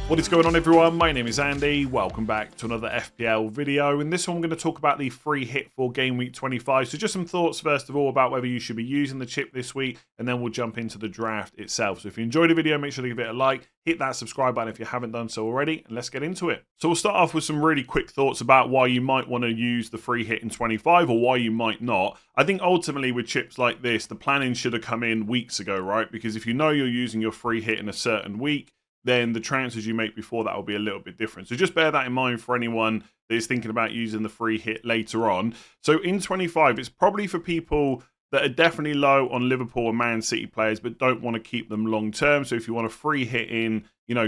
What is going on, everyone? My name is Andy. Welcome back to another FPL video. In this one, I'm going to talk about the free hit for Game Week 25. So just some thoughts, first of all, about whether you should be using the chip this week, and then we'll jump into the draft itself. So if you enjoyed the video, make sure to give it a like, hit that subscribe button if you haven't done so already, and let's get into it. So we'll start off with some really quick thoughts about why you might want to use the free hit in 25 or why you might not. I think ultimately with chips like this, the planning should have come in weeks ago, right? Because if you know you're using your free hit in a certain week, then the transfers you make before that will be a little bit different. So just bear that in mind for anyone that is thinking about using the free hit later on. So in 25, it's probably for people that are definitely low on Liverpool and Man City players, but don't want to keep them long term. So if you want a free hit in,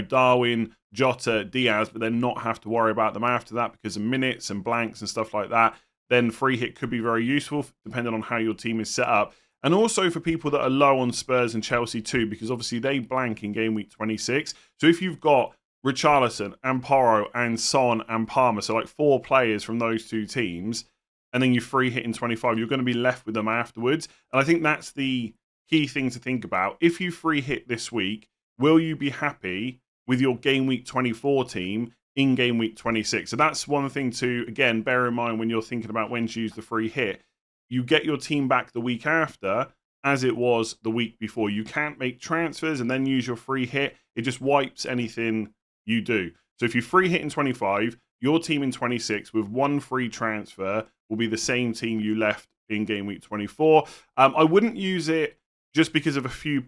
Darwin, Jota, Diaz, but then not have to worry about them after that because of minutes and blanks and stuff like that, then free hit could be very useful depending on how your team is set up. And also for people that are low on Spurs and Chelsea too, because obviously they blank in Game Week 26. So if you've got Richarlison and Porro and Son and Palmer, so like 4 players from those two teams, and then you free hit in 25, you're going to be left with them afterwards. And I think that's the key thing to think about. If you free hit this week, will you be happy with your Game Week 24 team in Game Week 26? So that's one thing to, again, bear in mind when you're thinking about when to use the free hit. You get your team back the week after as it was the week before. You can't make transfers and then use your free hit. It just wipes anything you do. So if you free hit in 25, your team in 26 with one free transfer will be the same team you left in Game Week 24. I wouldn't use it just because of a few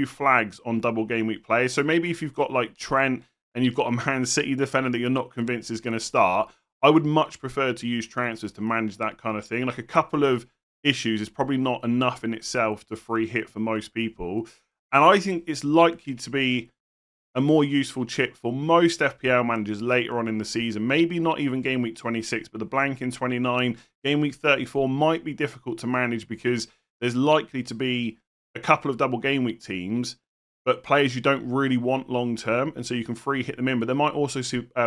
flags on double Game Week players. So maybe if you've got like Trent and you've got a Man City defender that you're not convinced is going to start, I would much prefer to use transfers to manage that kind of thing. Like a couple of issues is probably not enough in itself to free hit for most people. And I think it's likely to be a more useful chip for most FPL managers later on in the season. Maybe not even Game Week 26, but the blank in 29, Game Week 34 might be difficult to manage because there's likely to be a couple of double Game Week teams, but players you don't really want long term, and so you can free hit them in. But there might also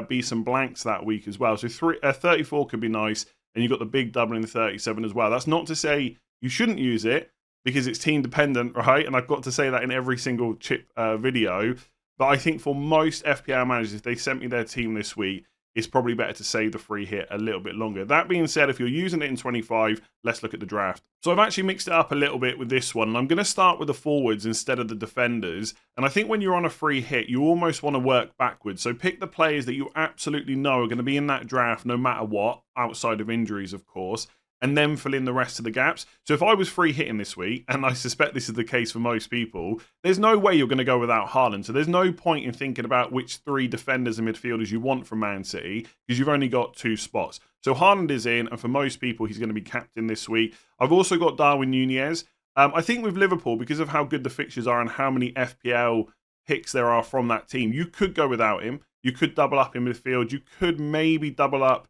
be some blanks that week as well. So 34 could be nice, and you've got the big double in 37 as well. That's not to say you shouldn't use it, because it's team dependent, right? And I've got to say that in every single chip video. But I think for most FPL managers, if they sent me their team this week, it's probably better to save the free hit a little bit longer. That being said, if you're using it in 25, let's look at the draft. So I've actually mixed it up a little bit with this one. And I'm going to start with the forwards instead of the defenders. And I think when you're on a free hit, you almost want to work backwards. So pick the players that you absolutely know are going to be in that draft no matter what, outside of injuries, of course, and then fill in the rest of the gaps. So if I was free hitting this week, and I suspect this is the case for most people, there's no way you're going to go without Haaland. So there's no point in thinking about which 3 defenders and midfielders you want from Man City, because you've only got 2 spots. So Haaland is in, and for most people, he's going to be captain this week. I've also got Darwin Núñez. I think with Liverpool, because of how good the fixtures are and how many FPL picks there are from that team, you could go without him. You could double up in midfield. You could maybe double up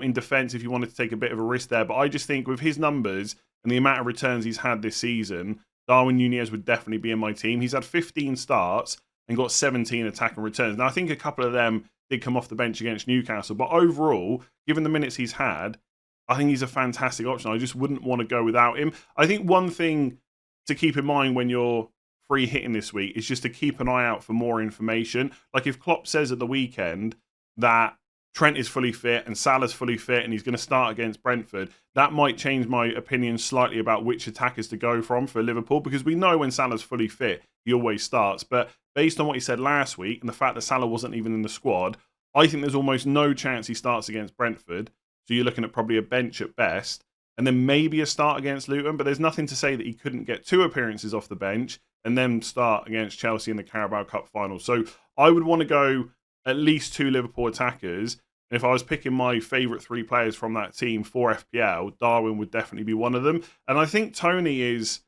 in defence if you wanted to take a bit of a risk there. But I just think with his numbers and the amount of returns he's had this season, Darwin Núñez would definitely be in my team. He's had 15 starts and got 17 attacking returns. Now, I think a couple of them did come off the bench against Newcastle. But overall, given the minutes he's had, I think he's a fantastic option. I just wouldn't want to go without him. I think one thing to keep in mind when you're free hitting this week is just to keep an eye out for more information. Like if Klopp says at the weekend that Trent is fully fit and Salah's fully fit and he's going to start against Brentford, that might change my opinion slightly about which attackers to go from for Liverpool, because we know when Salah's fully fit, he always starts. But based on what he said last week and the fact that Salah wasn't even in the squad, I think there's almost no chance he starts against Brentford. So you're looking at probably a bench at best, and then maybe a start against Luton. But there's nothing to say that he couldn't get 2 appearances off the bench and then start against Chelsea in the Carabao Cup final. So I would want to go at least 2 Liverpool attackers. And if I was picking my favourite 3 players from that team for FPL, Darwin would definitely be one of them. And I think Tony is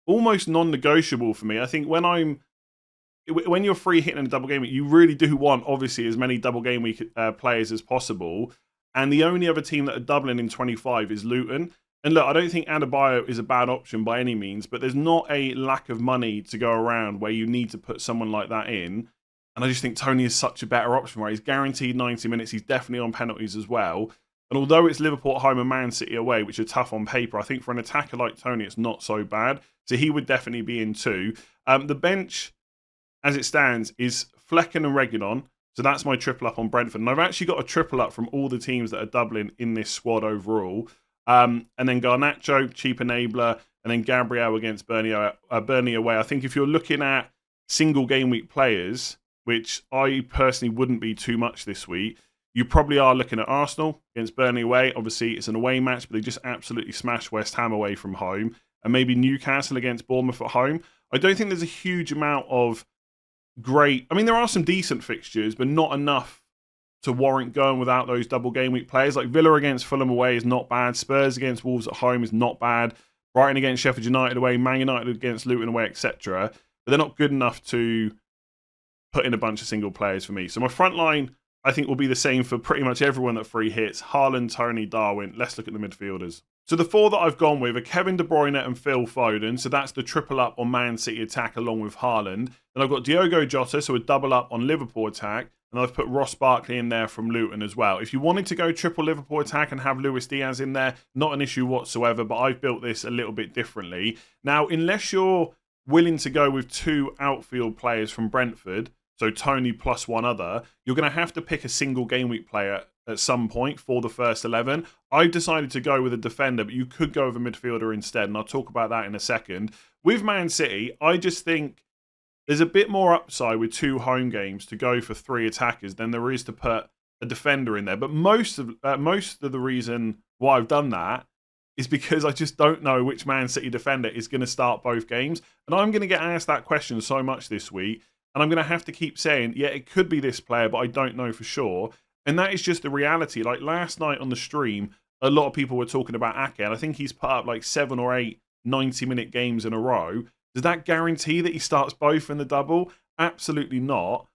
almost non-negotiable for me. I think when you're free hitting in a double game week, you really do want, obviously, as many double game week players as possible. And the only other team that are doubling in 25 is Luton. And look, I don't think Adebayo is a bad option by any means, but there's not a lack of money to go around where you need to put someone like that in. And I just think Tony is such a better option, where he's guaranteed 90 minutes. He's definitely on penalties as well. And although it's Liverpool at home and Man City away, which are tough on paper, I think for an attacker like Tony, it's not so bad. So he would definitely be in too. The bench, as it stands, is Flecken and Reguilon. So that's my triple up on Brentford. And I've actually got a triple up from all the teams that are doubling in this squad overall. And then Garnacho, cheap enabler, and then Gabriel against Burnley away. I think if you're looking at single game week players, which I personally wouldn't be too much this week, you probably are looking at Arsenal against Burnley away. Obviously, it's an away match, but they just absolutely smashed West Ham away from home. And maybe Newcastle against Bournemouth at home. I don't think there's a huge amount of great... I mean, there are some decent fixtures, but not enough to warrant going without those double game week players. Like Villa against Fulham away is not bad. Spurs against Wolves at home is not bad. Brighton against Sheffield United away. Man United against Luton away, etc. But they're not good enough to put in a bunch of single players for me. So my front line, I think, will be the same for pretty much everyone that free hits. Haaland, Tony, Darwin. Let's look at the midfielders. So the four that I've gone with are Kevin De Bruyne and Phil Foden. So that's the triple up on Man City attack along with Haaland. Then I've got Diogo Jota, so a double up on Liverpool attack. And I've put Ross Barkley in there from Luton as well. If you wanted to go triple Liverpool attack and have Luis Diaz in there, not an issue whatsoever, but I've built this a little bit differently. Now, unless you're willing to go with two outfield players from Brentford, so Tony plus one other, you're going to have to pick a single game week player at some point for the first 11. I've decided to go with a defender, but you could go with a midfielder instead, and I'll talk about that in a second. With Man City, I just think there's a bit more upside with two home games to go for three attackers than there is to put a defender in there. But most of the reason why I've done that is because I just don't know which Man City defender is going to start both games. And I'm going to get asked that question so much this week, and I'm going to have to keep saying, yeah, it could be this player, but I don't know for sure. And that is just the reality. Like last night on the stream, a lot of people were talking about Ake, and I think he's put up like 7 or 8 90-minute games in a row. Does that guarantee that he starts both in the double? Absolutely not.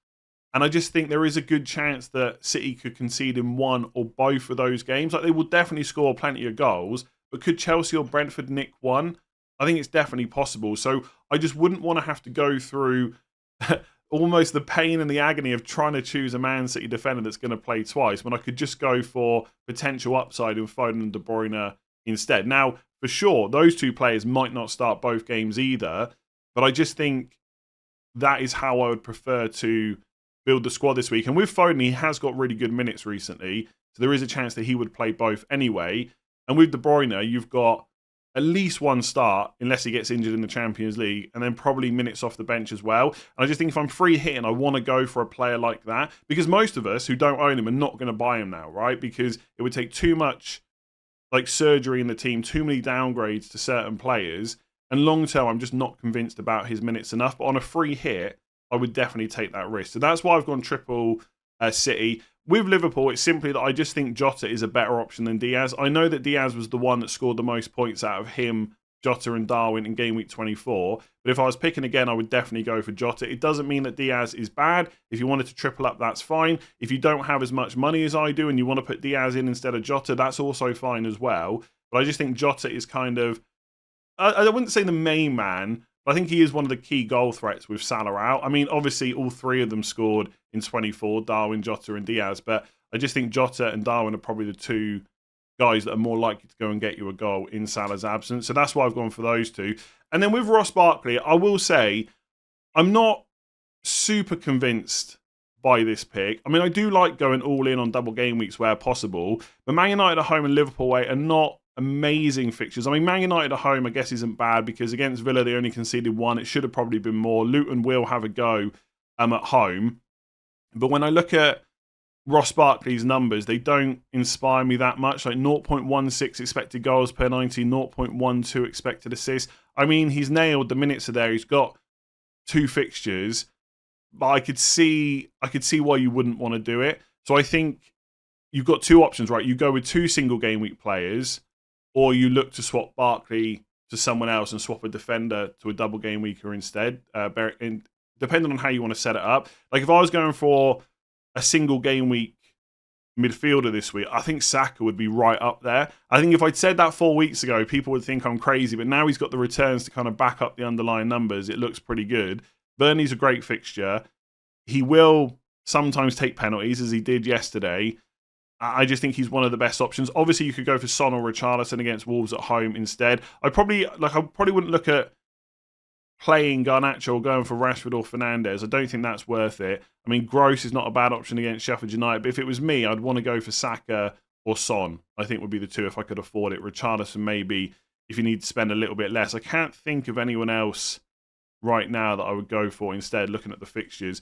And I just think there is a good chance that City could concede in one or both of those games. Like they will definitely score plenty of goals, but could Chelsea or Brentford nick one? I think it's definitely possible. So I just wouldn't want to have to go through almost the pain and the agony of trying to choose a Man City defender that's going to play twice when I could just go for potential upside in Foden and De Bruyne instead. Now, for sure, those two players might not start both games either, but I just think that is how I would prefer to build the squad this week. And with Foden, he has got really good minutes recently, so there is a chance that he would play both anyway. And with De Bruyne, you've got at least one start, unless he gets injured in the Champions League, and then probably minutes off the bench as well. And I just think if I'm free hitting, I want to go for a player like that, because most of us who don't own him are not going to buy him now, right? Because it would take too much like surgery in the team, too many downgrades to certain players. And long term, I'm just not convinced about his minutes enough. But on a free hit, I would definitely take that risk. So that's why I've gone triple City. With Liverpool, it's simply that I just think Jota is a better option than Diaz. I know that Diaz was the one that scored the most points out of him, Jota and Darwin in game week 24. But if I was picking again, I would definitely go for Jota. It doesn't mean that Diaz is bad. If you wanted to triple up, that's fine. If you don't have as much money as I do and you want to put Diaz in instead of Jota, that's also fine as well. But I just think Jota is kind of, I wouldn't say the main man, but I think he is one of the key goal threats with Salah out. I mean, obviously, all three of them scored in 24, Darwin, Jota and Diaz. But I just think Jota and Darwin are probably the two guys that are more likely to go and get you a goal in Salah's absence. So that's why I've gone for those two. And then with Ross Barkley, I will say I'm not super convinced by this pick. I mean, I do like going all in on double game weeks where possible. But Man United at home and Liverpool away are not amazing fixtures. I mean, Man United at home, I guess, isn't bad because against Villa, they only conceded 1. It should have probably been more. Luton will have a go at home. But when I look at Ross Barkley's numbers, they don't inspire me that much. Like 0.16 expected goals per 90, 0.12 expected assists. I mean, he's nailed the minutes are there. He's got 2 fixtures. But I could see why you wouldn't want to do it. So I think you've got 2 options, right? You go with 2 single game week players, or you look to swap Barkley to someone else and swap a defender to a double game weeker instead, depending on how you want to set it up. Like if I was going for a single game week midfielder this week, I think Saka would be right up there. I think if I'd said that 4 weeks ago, people would think I'm crazy, but now he's got the returns to kind of back up the underlying numbers. It looks pretty good. Burnley's a great fixture. He will sometimes take penalties, as he did yesterday. I just think he's one of the best options. Obviously, you could go for Son or Richarlison against Wolves at home instead. I probably wouldn't look at playing Garnacho or going for Rashford or Fernandes, I don't think that's worth it. I mean, Gross is not a bad option against Sheffield United, but if it was me, I'd want to go for Saka or Son. I think would be the two if I could afford it. Richarlison maybe if you need to spend a little bit less. I can't think of anyone else right now that I would go for instead, looking at the fixtures.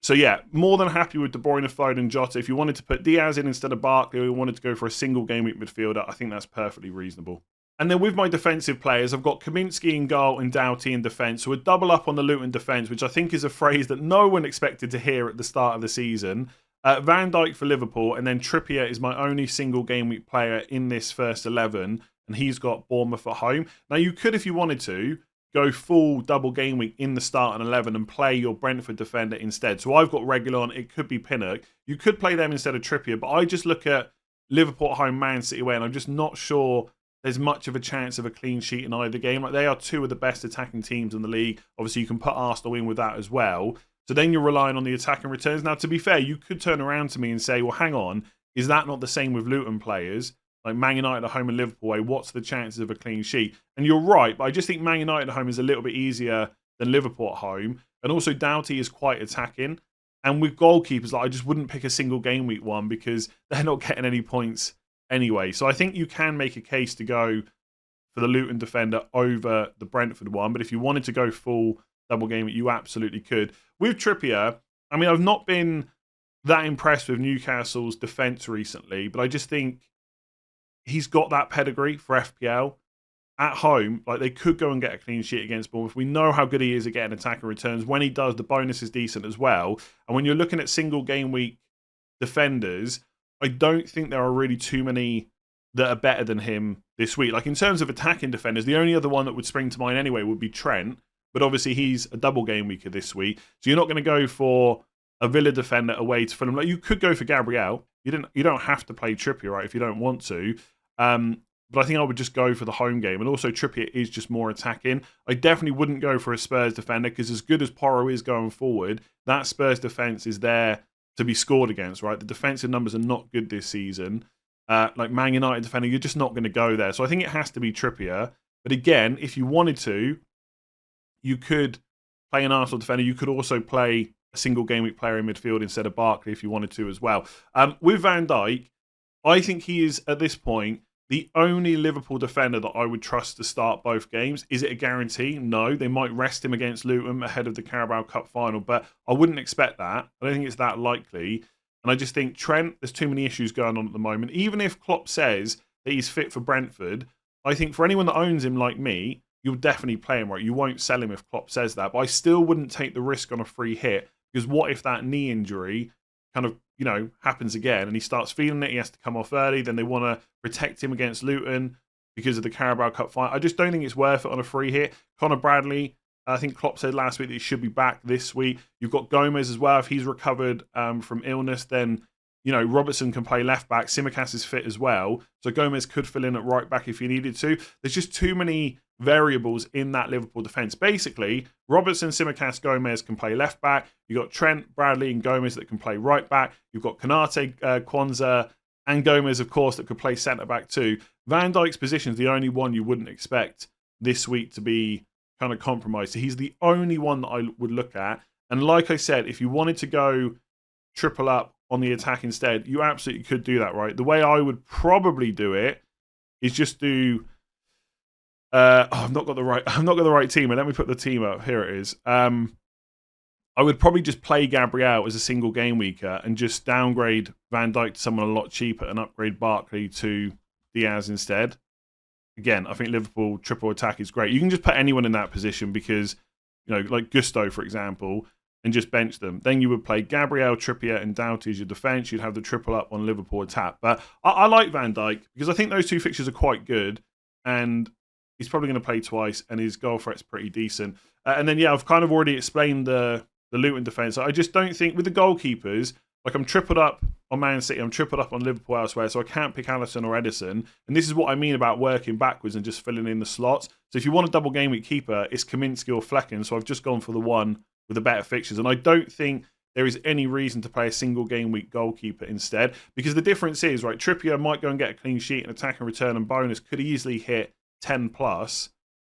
So yeah, more than happy with De Bruyne, Foden, Jota. If you wanted to put Diaz in instead of Barkley, or you wanted to go for a single game week midfielder, I think that's perfectly reasonable. And then with my defensive players, I've got Kaminsky in goal and Doughty in defence. So we're double up on the Luton defence, which I think is a phrase that no one expected to hear at the start of the season. Van Dijk for Liverpool, and then Trippier is my only single game week player in this first 11, and he's got Bournemouth at home. Now you could, if you wanted to, go full double game week in the starting 11 and play your Brentford defender instead. So I've got Reguilon, it could be Pinnock. You could play them instead of Trippier, but I just look at Liverpool at home, Man City away, and I'm just not sure there's much of a chance of a clean sheet in either game. Like, they are two of the best attacking teams in the league. Obviously, you can put Arsenal in with that as well. So then you're relying on the attacking returns. Now, to be fair, you could turn around to me and say, well, hang on, is that not the same with Luton players? Like Man United at home and Liverpool away, what's the chances of a clean sheet? And you're right, but I just think Man United at home is a little bit easier than Liverpool at home. And also Doughty is quite attacking. And with goalkeepers, like, I just wouldn't pick a single game week one because they're not getting any points anyway. So I think you can make a case to go for the Luton defender over the Brentford one. But if you wanted to go full double game week, you absolutely could. With Trippier, I mean, I've not been that impressed with Newcastle's defence recently, but I just think he's got that pedigree for FPL. At home, like, they could go and get a clean sheet against Bournemouth. We know how good he is at getting attacking returns. When he does, the bonus is decent as well. And when you're looking at single game week defenders, I don't think there are really too many that are better than him this week. Like, in terms of attacking defenders, the only other one that would spring to mind anyway would be Trent. But obviously, he's a double game weeker this week. So you're not going to go for a Villa defender away to Fulham. Like, you could go for Gabriel. You don't have to play Trippier, right, if you don't want to. But I think I would just go for the home game. And also, Trippier is just more attacking. I definitely wouldn't go for a Spurs defender because as good as Porro is going forward, that Spurs defence is there to be scored against, right? The defensive numbers are not good this season. Like Man United defender, you're just not going to go there. So I think it has to be Trippier. But again, if you wanted to, you could play an Arsenal defender. You could also play a single game week player in midfield instead of Barkley if you wanted to as well. With Van Dijk, I think he is, at this point, the only Liverpool defender that I would trust to start both games. Is it a guarantee? No. They might rest him against Luton ahead of the Carabao Cup final, but I wouldn't expect that. I don't think it's that likely. And I just think Trent, there's too many issues going on at the moment. Even if Klopp says that he's fit for Brentford, I think for anyone that owns him like me, you'll definitely play him, right? You won't sell him if Klopp says that. But I still wouldn't take the risk on a free hit because what if that knee injury kind of, happens again and he starts feeling it, he has to come off early, then they want to protect him against Luton because of the Carabao Cup final. I just don't think it's worth it on a free hit. Connor Bradley, I think Klopp said last week that he should be back this week. You've got Gomez as well. If he's recovered from illness, then, Robertson can play left back. Tsimikas is fit as well. So Gomez could fill in at right back if he needed to. There's just too many variables in that Liverpool defence. Basically, Robertson, Tsimikas, Gomez can play left back. You've got Trent, Bradley and Gomez that can play right back. You've got Konate, Kwanzaa and Gomez, of course, that could play centre back too. Van Dijk's position is the only one you wouldn't expect this week to be kind of compromised. So he's the only one that I would look at. And like I said, if you wanted to go triple up on the attack instead, you absolutely could do that, right? The way I would probably do it is just do... I've not got the right team. And let me put the team up. Here it is. I would probably just play Gabriel as a single game weeker and just downgrade Van Dijk to someone a lot cheaper and upgrade Barkley to Diaz instead. Again, I think Liverpool triple attack is great. You can just put anyone in that position because, like Gusto, for example, and just bench them. Then you would play Gabriel, Trippier and Doughty as your defence. You'd have the triple up on Liverpool attack. But I like Van Dijk because I think those two fixtures are quite good and he's probably going to play twice and his goal threat's pretty decent. And then, I've kind of already explained the Luton defence. I just don't think with the goalkeepers, like I'm tripled up on Man City, I'm tripled up on Liverpool elsewhere, so I can't pick Alisson or Edison. And this is what I mean about working backwards and just filling in the slots. So if you want a double game week keeper, it's Kaminsky or Flecken. So I've just gone for the one with the better fixtures. And I don't think there is any reason to play a single game week goalkeeper instead. Because the difference is, right, Trippier might go and get a clean sheet and attack and return and bonus, could easily hit 10 plus.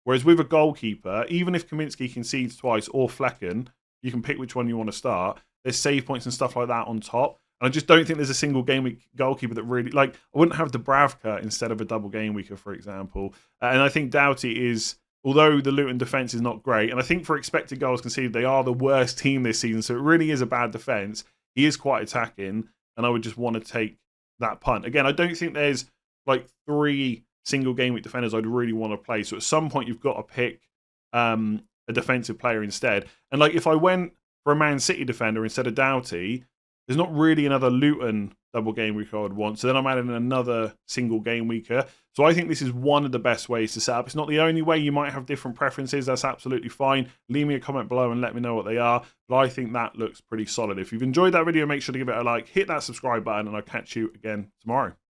Whereas with a goalkeeper, even if Kaminsky concedes twice or Flecken, you can pick which one you want to start. There's save points and stuff like that on top. And I just don't think there's a single game week goalkeeper that really, like, I wouldn't have Dubravka instead of a double game weeker, for example. And I think Doughty is, although the Luton defence is not great, and I think for expected goals conceded, they are the worst team this season. So it really is a bad defence. He is quite attacking, and I would just want to take that punt. Again, I don't think there's like 3 single game week defenders I'd really want to play. So at some point, you've got to pick a defensive player instead. And like if I went for a Man City defender instead of Doughty, there's not really another Luton double game week I would want. So then I'm adding another single game weeker. So I think this is one of the best ways to set up. It's not the only way. You might have different preferences. That's absolutely fine. Leave me a comment below and let me know what they are. But I think that looks pretty solid. If you've enjoyed that video, make sure to give it a like, hit that subscribe button, and I'll catch you again tomorrow.